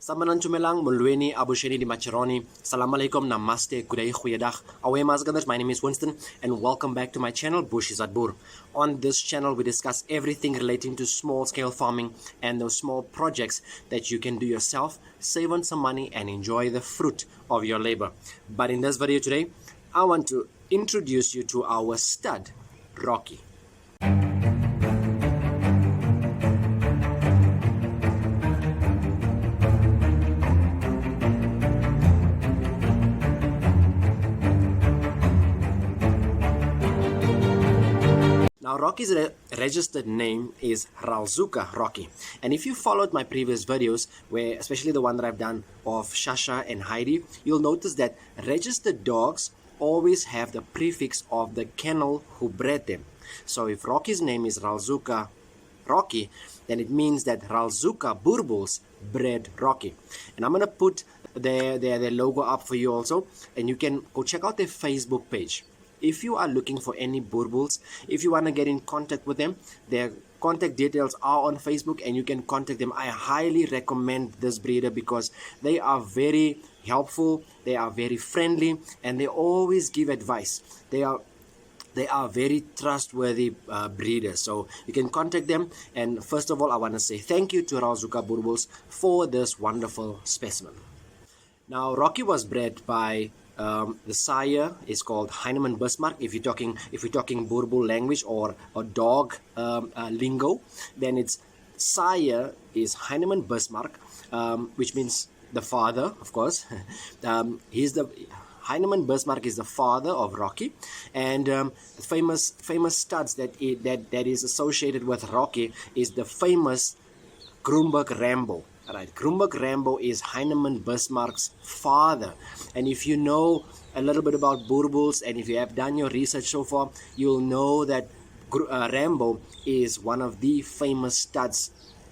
Samanan Chumelang, Mulweni, Abusheni di Macheroni, Salam alaikum, Namaste, Good day, Goeiedag. Away Mazganders, my name is Winston, and welcome back to my channel, Bushie Boerboels. On this channel, we discuss everything relating to small-scale farming and those small projects that you can do yourself, save on some money, and enjoy the fruit of your labor. But in this video today, I want to introduce you to our stud, Rocky. Now, Rocky's registered name is Ralzuca Rocky. And if you followed my previous videos, where especially the one that I've done of Shasha and Heidi, you'll notice that registered dogs always have the prefix of the kennel who bred them. So if Rocky's name is Ralzuca Rocky, then it means that Ralzuca Boerboels bred Rocky. And I'm going to put their logo up for you also, and you can go check out their Facebook page. If you are looking for any Boerboels, if you want to get in contact with them, their contact details are on Facebook and you can contact them. I highly recommend this breeder because they are very helpful, they are very friendly, and they always give advice. They are very trustworthy breeders, so you can contact them. And first of all, I want to say thank you to Ralzuca Boerboels for this wonderful specimen. Now, Rocky was bred by the sire is called Heinemann Bismarck. If you're talking Boerboel language or dog lingo, then its sire is Heinemann Bismarck, which means the father, of course. Heinemann Bismarck is the father of Rocky, and famous studs that is associated with Rocky is the famous Grumberg Rambo. Right, Grumberg Rambo is Heinemann Bismarck's father. And if you know a little bit about Boerboels, and if you have done your research so far, you'll know that Rambo is one of the famous studs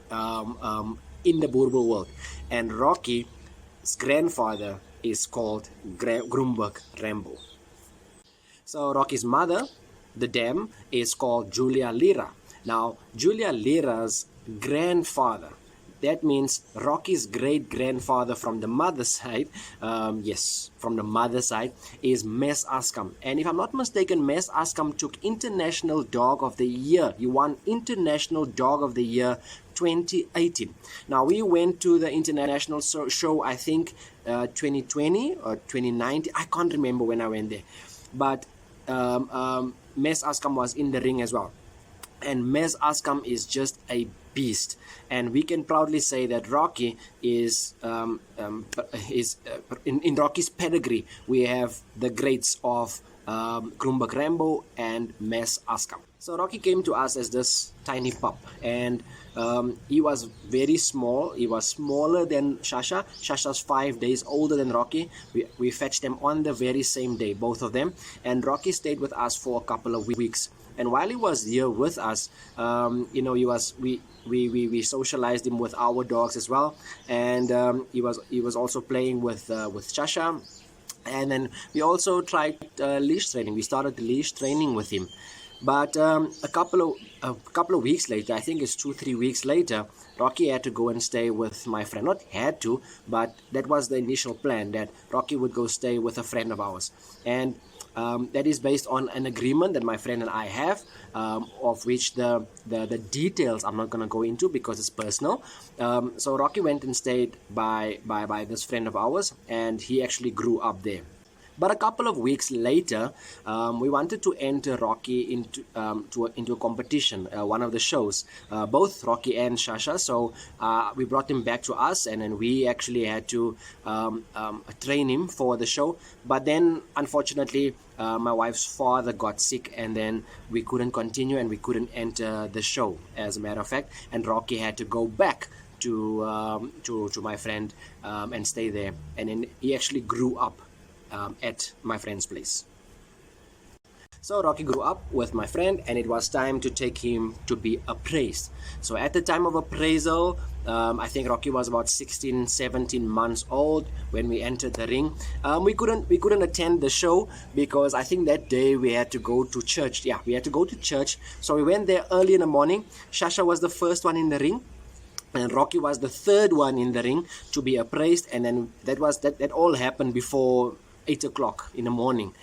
in the Boerboel world. And Rocky's grandfather is called Grumberg Rambo. So Rocky's mother, the dam, is called Julia Lira. Now, Julia Lira's grandfather, that means Rocky's great-grandfather from the mother's side, from the mother's side, is Mes Askam. And if I'm not mistaken, Mes Askam took International Dog of the Year. He won International Dog of the Year 2018. Now, we went to the international show, I think, 2020 or 2019. I can't remember when I went there. But Mes Askam was in the ring as well. And Mes Askam is just a beast, and we can proudly say that Rocky is in Rocky's pedigree. We have the greats of Grumberg Rambo and Mes Askam. So Rocky came to us as this tiny pup, and he was very small. He was smaller than Shasha. Shasha's 5 days older than Rocky. We fetched them on the very same day, both of them, and Rocky stayed with us for a couple of weeks. And while he was here with us, we socialized him with our dogs as well, and he was also playing with Shasha, and then we also tried leash training. We started the leash training with him, but a couple of weeks later, I think it's 2-3 weeks later, Rocky had to go and stay with my friend. Not had to, but that was the initial plan, that Rocky would go stay with a friend of ours, and that is based on an agreement that my friend and I have, of which the details I'm not going to go into because it's personal. So Rocky went and stayed by this friend of ours, and he actually grew up there. But a couple of weeks later, we wanted to enter Rocky into a competition, one of the shows, both Rocky and Shasha. So we brought him back to us, and then we actually had to train him for the show. But then, unfortunately, my wife's father got sick, and then we couldn't continue, and we couldn't enter the show, as a matter of fact. And Rocky had to go back to my friend and stay there. And then he actually grew up at my friend's place. So Rocky grew up with my friend, and it was time to take him to be appraised. So at the time of appraisal, I think Rocky was about 16-17 months old when we entered the ring. We couldn't attend the show because I think that day we had to go to church. We had to go to church. So we went there early in the morning. Shasha was the first one in the ring. and Rocky was the third one in the ring to be appraised, and then that all happened before 8 o'clock in the morning.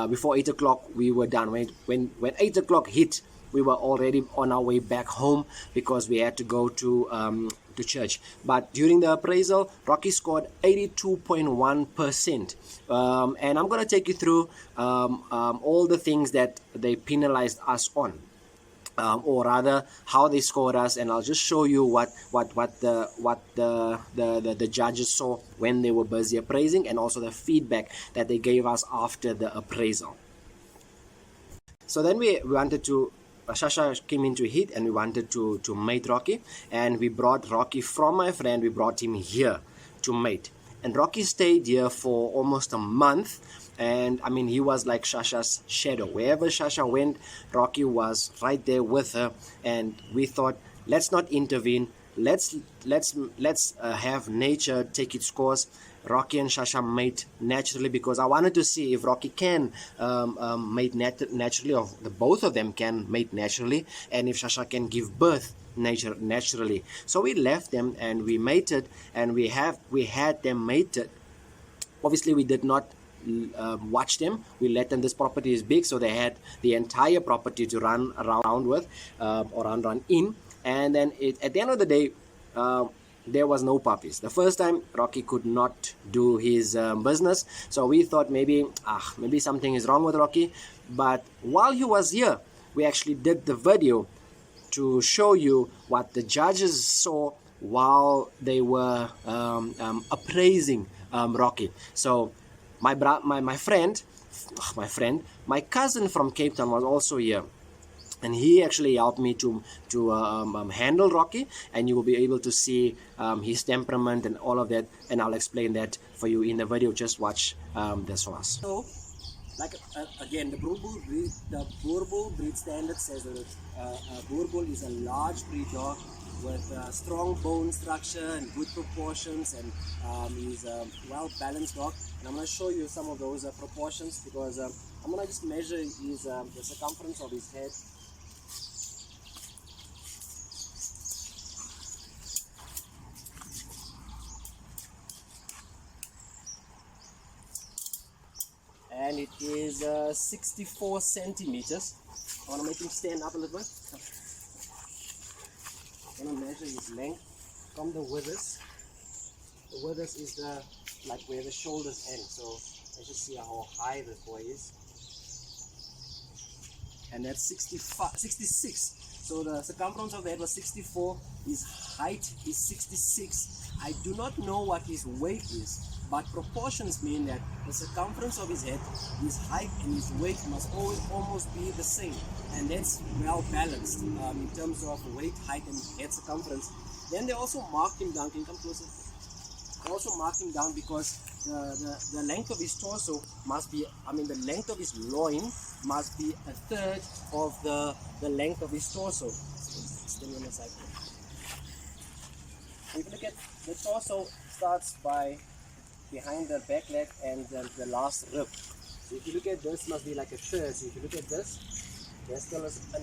Before 8 o'clock we were done. When 8 o'clock hit, we were already on our way back home because we had to go to church. But during the appraisal, Rocky scored 82.1%, and I'm going to take you through all the things that they penalized us on. Or rather how they scored us, and I'll just show you what the judges saw when they were busy appraising, and also the feedback that they gave us after the appraisal. So then we wanted to Shasha came into heat, and we wanted to mate Rocky, and we brought Rocky from my friend. We brought him here to mate, and Rocky stayed here for almost a month. And I mean, he was like Shasha's shadow. Wherever Shasha went, Rocky was right there with her. And we thought, let's not intervene. Let's have nature take its course. Rocky and Shasha mate naturally, because I wanted to see if Rocky can mate naturally, or the both of them can mate naturally, and if Shasha can give birth naturally. So we left them and we mated, and we had them mated. Obviously, we did not watch them. We let them. This property is big, so they had the entire property to run around with, or run in. And then at the end of the day, there was no puppies. The first time Rocky could not do his business, so we thought maybe something is wrong with Rocky. But while he was here, we actually did the video to show you what the judges saw while they were appraising Rocky. So my cousin from Cape Town was also here, and he actually helped me to handle Rocky, and you will be able to see his temperament and all of that, and I'll explain that for you in the video. Just watch this for us. So, like again, the boerboel breed standard says that boerboel is a large breed dog with strong bone structure and good proportions, and he's a well-balanced dog. And I'm going to show you some of those proportions, because I'm going to just measure his the circumference of his head. And it is 64 centimeters. I want to make him stand up a little bit. I'm going to measure his length from the withers. The withers is like where the shoulders end. So let's just see how high this boy is. And that's 66. So the circumference of the head was 64. His height is 66. I do not know what his weight is, but proportions mean that the circumference of his head, his height and his weight must always almost be the same, and that's well balanced in terms of weight, height and head circumference. Then they also marked him down. Can you come closer? They also marked him down because the length of his torso must be, the length of his loin must be a third of the length of his torso. Stand on the side. If you look at the torso, starts by behind the back leg and the last rib. So if you look at this, must be like a third. So if you look at this, there's still a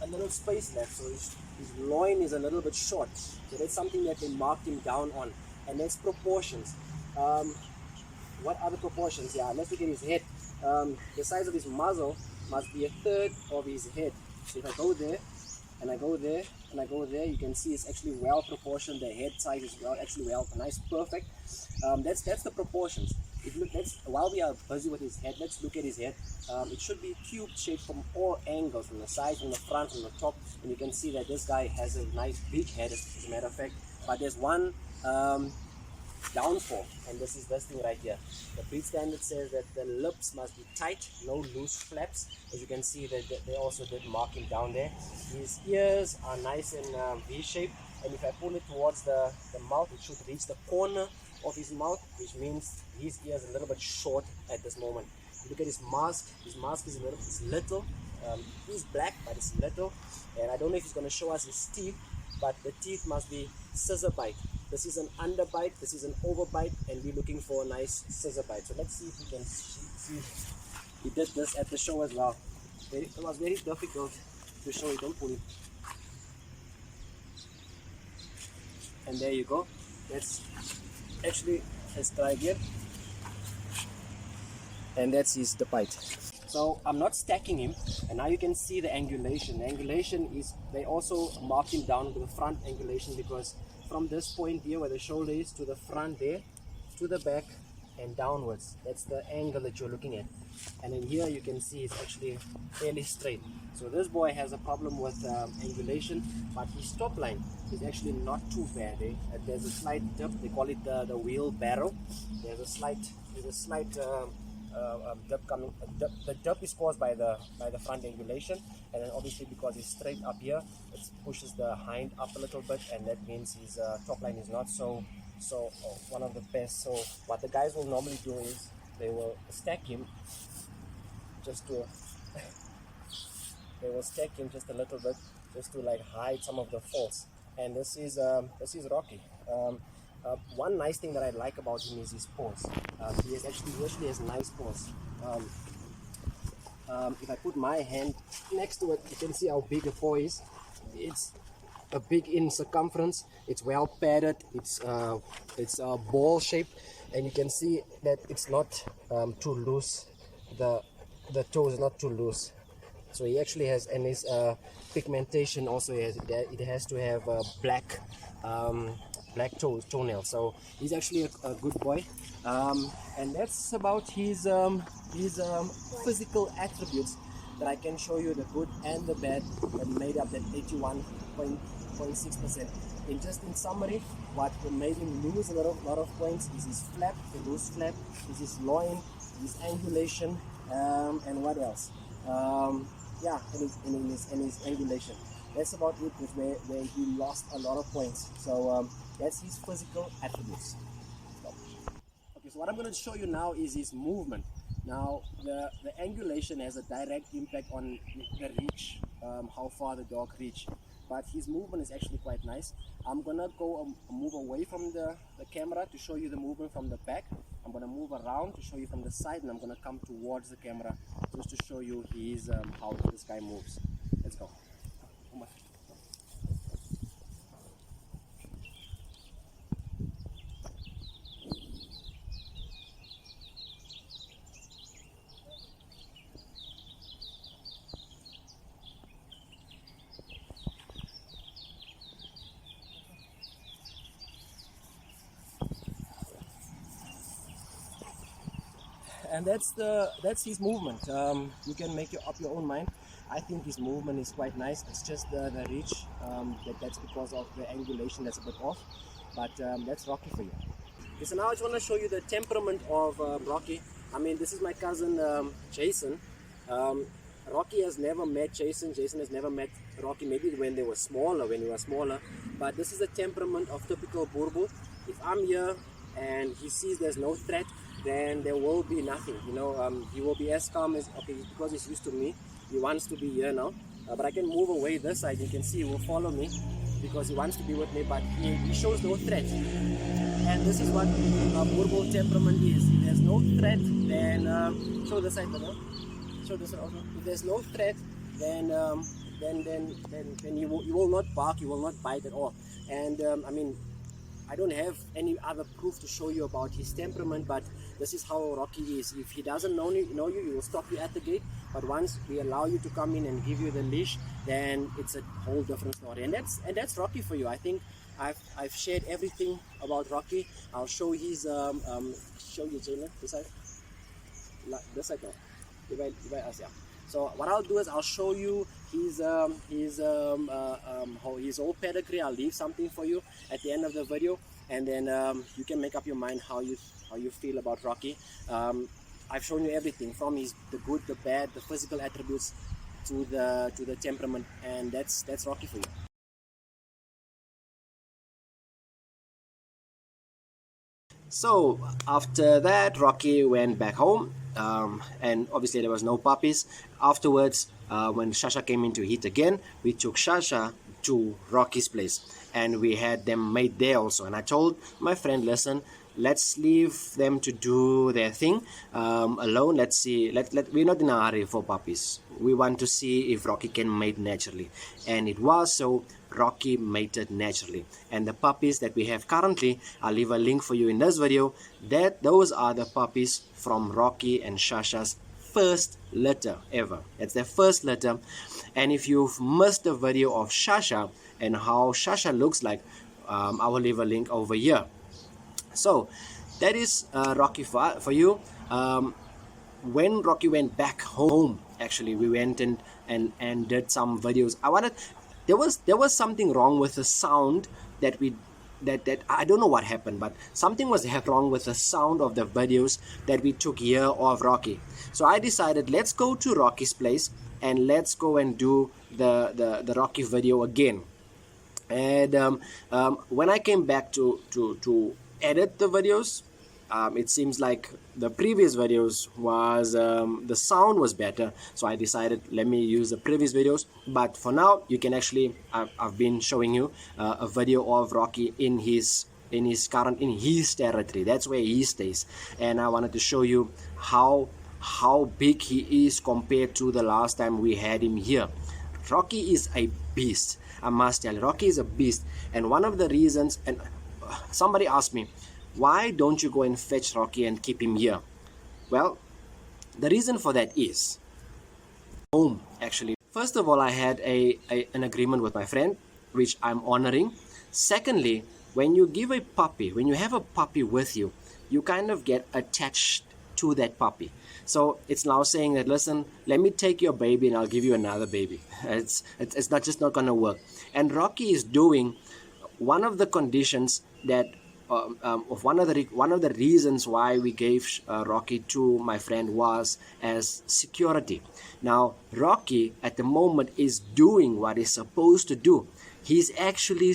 little space left. So his loin is a little bit short. So that's something that they marked him down on. And that's proportions. What are the proportions? Yeah, let's look at his head. The size of his muzzle must be a third of his head. So if I go there, and I go there, and I go there, you can see it's actually well proportioned. The head size is nice, perfect. That's the proportions. If you look, while we are busy with his head, let's look at his head. It should be cube shaped from all angles, from the side, from the front, from the top, and you can see that this guy has a nice big head, as a matter of fact. But there's one downfall, and this is this thing right here. The breed standard says that the lips must be tight, no loose flaps. As you can see, that they also did mark him down there. His ears are nice and V-shaped, and if I pull it towards the mouth, it should reach the corner of his mouth, which means his ears are a little bit short at this moment. If you look at his mask is little. He's black, but it's little, and I don't know if he's going to show us his teeth, but the teeth must be scissor bite. This is an underbite, this is an overbite, and we're looking for a nice scissor bite. So let's see if we can see. He did this at the show as well. It was very difficult to show it. Don't pull it. And there you go. Let's try again. And that's the bite. So I'm not stacking him, and now you can see the angulation. The angulation is, they also mark him down to the front angulation, because from this point here where the shoulder is to the front there, to the back and downwards, that's the angle that you're looking at. And then here you can see it's actually fairly straight. So this boy has a problem with angulation, but his top line is actually not too bad. There's a slight dip, they call it the wheelbarrow. There's a slight dip coming. The dip is caused by the front angulation, and then obviously because he's straight up here, it pushes the hind up a little bit, and that means his top line is not so one of the best. So what the guys will normally do is they will stack him just to they will stack him just a little bit, just to like hide some of the faults. And this is Rocky. One nice thing that I like about him is his paws. He actually has nice paws. If I put my hand next to it, you can see how big a paw is. It's a big in circumference. It's well padded. It's ball shaped, and you can see that it's not too loose. The toe is not too loose. So he actually has, and his pigmentation also it has to have black toenails. So he's actually a good boy, and that's about his physical attributes that I can show you, the good and the bad, that made up that 81.6%. In summary, what made him lose a lot of points is his flap, the loose flap, is his loin, his angulation, and what else? Yeah, and his angulation. That's about it, where he lost a lot of points. So that's his physical attributes. Okay, so what I'm going to show you now is his movement. Now, the angulation has a direct impact on the reach, how far the dog reach. But his movement is actually quite nice. I'm going to move away from the camera to show you the movement from the back. I'm going to move around to show you from the side, and I'm going to come towards the camera just to show you how this guy moves. Let's go. And that's his movement. You can make up your own mind. I think his movement is quite nice. It's just the reach, that's because of the angulation that's a bit off. But that's Rocky for you. Okay, so now I just want to show you the temperament of Rocky. I mean, this is my cousin Jason. Rocky has never met Jason. Jason has never met Rocky, maybe when we were smaller. But this is the temperament of typical boerboel. If I'm here and he sees there's no threat, then there will be nothing. He will be as calm as, okay, because he's used to me. He wants to be here now. But I can move away this side. You can see he will follow me because he wants to be with me, but he shows no threat. And this is what boerboel temperament is. If there's no threat, then show this side, brother. Show this side also. If there's no threat, then you will not bark, you will not bite at all. And I mean, I don't have any other proof to show you about his temperament, but this is how Rocky is. If he doesn't know you, he will stop you at the gate. But once we allow you to come in and give you the leash, then it's a whole different story. And that's Rocky for you. I think I've shared everything about Rocky. I'll show his show you, Jalen, this side. This side now. Divide us, yeah. So what I'll do is I'll show you his whole pedigree. I'll leave something for you at the end of the video, and then you can make up your mind how you feel about Rocky. I've shown you everything from the good, the bad, the physical attributes to the temperament, and that's Rocky for you. So after that, Rocky went back home, and obviously there was no puppies. Afterwards, when Shasha came into heat again, we took Shasha to Rocky's place, and we had them made there also. And I told my friend, listen, let's leave them to do their thing alone. Let's see. We're not in a hurry for puppies. We want to see if Rocky can mate naturally, and it was so. Rocky mated naturally. And the puppies that we have currently, I'll leave a link for you in this video, those are the puppies from Rocky and Shasha's first litter ever. It's their first litter. And if you've missed the video of Shasha and how Shasha looks like, I will leave a link over here. So that is Rocky for you. When Rocky went back home, actually we went and did some videos. There was something wrong with the sound that I don't know what happened, but something was wrong with the sound of the videos that we took here of Rocky. So I decided, let's go to Rocky's place and let's go and do the Rocky video again. And when I came back to edit the videos, it seems like the previous videos was the sound was better, so I decided let me use the previous videos. But for now, you can actually I've been showing you a video of Rocky in his territory. That's where he stays, and I wanted to show you how big he is compared to the last time we had him here. Rocky is a beast, I must tell you. Rocky is a beast, and one of the reasons, and somebody asked me, why don't you go and fetch Rocky and keep him here? Well, the reason for that is home, actually. First of all, I had an agreement with my friend, which I'm honoring. Secondly, when you have a puppy with you, you kind of get attached to that puppy. So it's now saying that, listen, let me take your baby and I'll give you another baby. It's not going to work. And Rocky is doing one of the conditions that of one of the reasons why we gave Rocky to my friend was as security. Now Rocky at the moment is doing what he's supposed to do. He's actually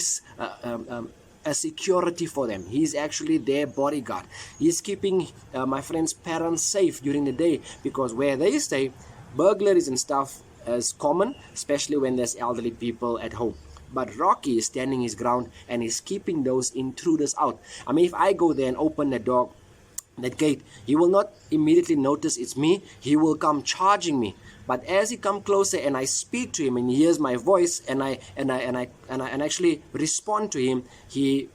a security for them. He's actually their bodyguard. He's keeping my friend's parents safe during the day, because where they stay, burglaries and stuff is common, especially when there's elderly people at home. But Rocky is standing his ground and is keeping those intruders out. I mean, if I go there and open that gate, he will not immediately notice it's me. He will come charging me. But as he comes closer and I speak to him and he hears my voice and I actually respond to him, he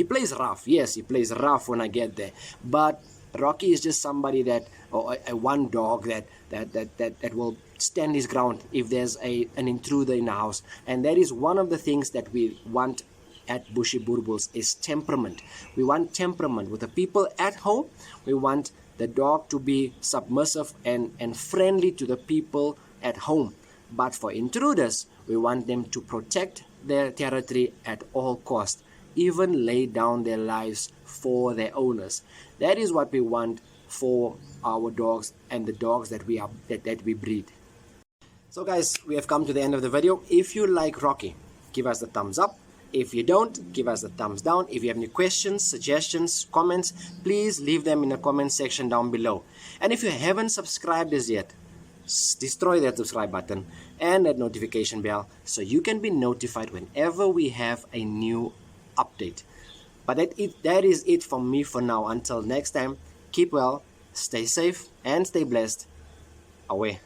plays rough. Yes, he plays rough when I get there. But Rocky is just somebody that, or one dog that will stand his ground if there's an intruder in the house. And that is one of the things that we want at Bushie Boerboels, is temperament. We want temperament with the people at home. We want the dog to be submissive and friendly to the people at home. But for intruders, we want them to protect their territory at all costs, even lay down their lives for their owners. That is what we want for our dogs and the dogs that we breed. So guys, we have come to the end of the video. If you like Rocky, give us the thumbs up. If you don't, give us the thumbs down. If you have any questions, suggestions, comments, please leave them in the comment section down below. And if you haven't subscribed as yet, destroy that subscribe button and that notification bell so you can be notified whenever we have a new update. But that is it from me for now. Until next time, keep well, stay safe, and stay blessed. Away.